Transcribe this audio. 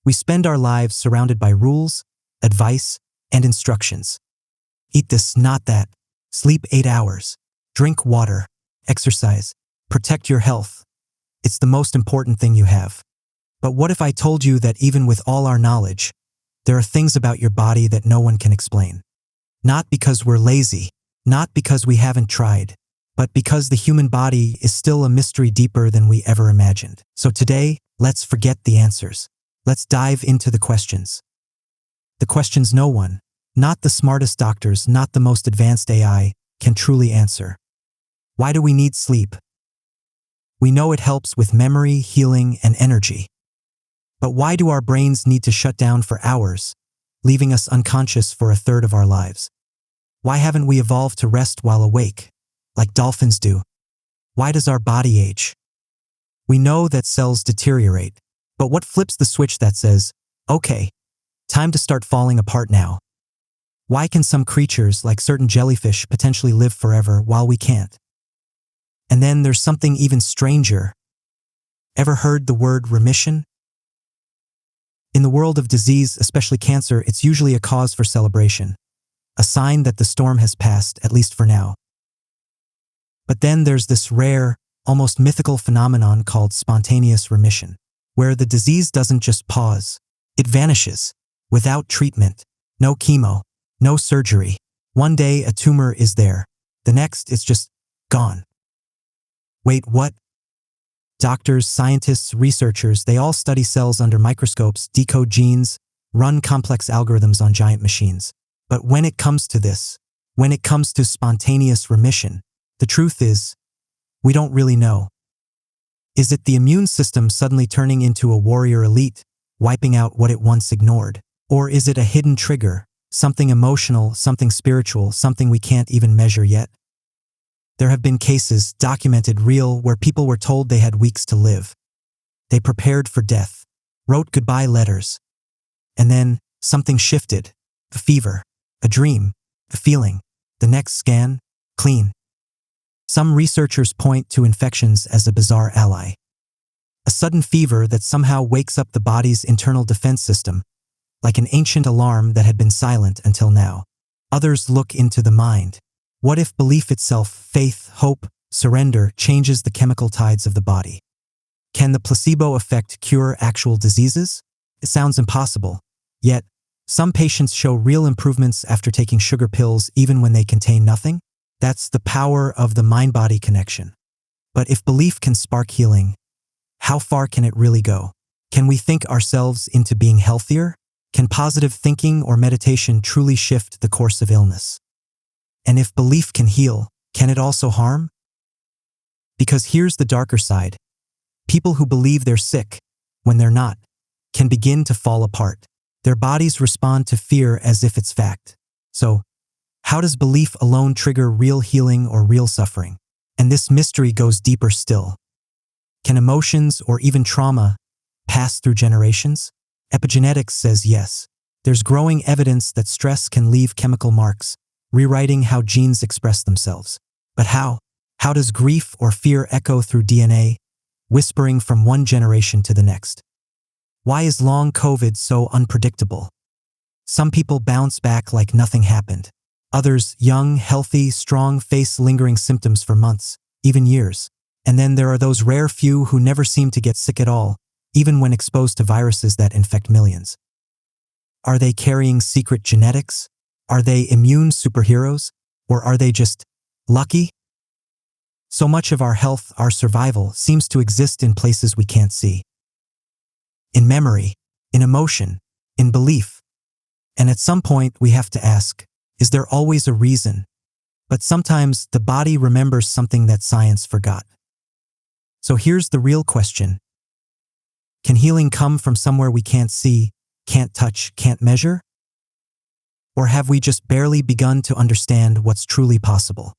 We spend our lives surrounded by rules, advice, and instructions. Eat this, not that. Sleep 8 hours. Drink water. Exercise. Protect your health. It's the most important thing you have. But what if I told you that even with all our knowledge, there are things about your body that no one can explain? Not because we're lazy, not because we haven't tried, but because the human body is still a mystery deeper than we ever imagined. So today, let's forget the answers. Let's dive into the questions. The questions no one, not the smartest doctors, not the most advanced AI, can truly answer. Why do we need sleep? We know it helps with memory, healing, and energy. But why do our brains need to shut down for hours, leaving us unconscious for a third of our lives? Why haven't we evolved to rest while awake, like dolphins do? Why does our body age? We know that cells deteriorate, but what flips the switch that says, okay, time to start falling apart now? Why can some creatures, like certain jellyfish, potentially live forever while we can't? And then there's something even stranger. Ever heard the word remission? In the world of disease, especially cancer, it's usually a cause for celebration, a sign that the storm has passed, at least for now. But then there's this rare, almost mythical phenomenon called spontaneous remission, where the disease doesn't just pause, it vanishes, without treatment, no chemo, no surgery. One day a tumor is there, the next it's just gone. Wait, what? Doctors, scientists, researchers, they all study cells under microscopes, decode genes, run complex algorithms on giant machines. But when it comes to this, when it comes to spontaneous remission, the truth is, we don't really know. Is it the immune system suddenly turning into a warrior elite, wiping out what it once ignored? Or is it a hidden trigger, something emotional, something spiritual, something we can't even measure yet? There have been cases, documented, real, where people were told they had weeks to live. They prepared for death, wrote goodbye letters. And then, something shifted. A fever, a dream, a feeling. The next scan, clean. Some researchers point to infections as a bizarre ally. A sudden fever that somehow wakes up the body's internal defense system, like an ancient alarm that had been silent until now. Others look into the mind. What if belief itself, faith, hope, surrender, changes the chemical tides of the body? Can the placebo effect cure actual diseases? It sounds impossible. Yet, some patients show real improvements after taking sugar pills even when they contain nothing. That's the power of the mind-body connection. But if belief can spark healing, how far can it really go? Can we think ourselves into being healthier? Can positive thinking or meditation truly shift the course of illness? And if belief can heal, can it also harm? Because here's the darker side. People who believe they're sick, when they're not, can begin to fall apart. Their bodies respond to fear as if it's fact. So, how does belief alone trigger real healing or real suffering? And this mystery goes deeper still. Can emotions or even trauma pass through generations? Epigenetics says yes. There's growing evidence that stress can leave chemical marks, rewriting how genes express themselves. But how? How does grief or fear echo through DNA, whispering from one generation to the next? Why is long COVID so unpredictable? Some people bounce back like nothing happened. Others, young, healthy, strong, face lingering symptoms for months, even years. And then there are those rare few who never seem to get sick at all, even when exposed to viruses that infect millions. Are they carrying secret genetics? Are they immune superheroes? Or are they just lucky? So much of our health, our survival, seems to exist in places we can't see. In memory, in emotion, in belief. And at some point we have to ask, is there always a reason? But sometimes the body remembers something that science forgot. So here's the real question. Can healing come from somewhere we can't see, can't touch, can't measure? Or have we just barely begun to understand what's truly possible?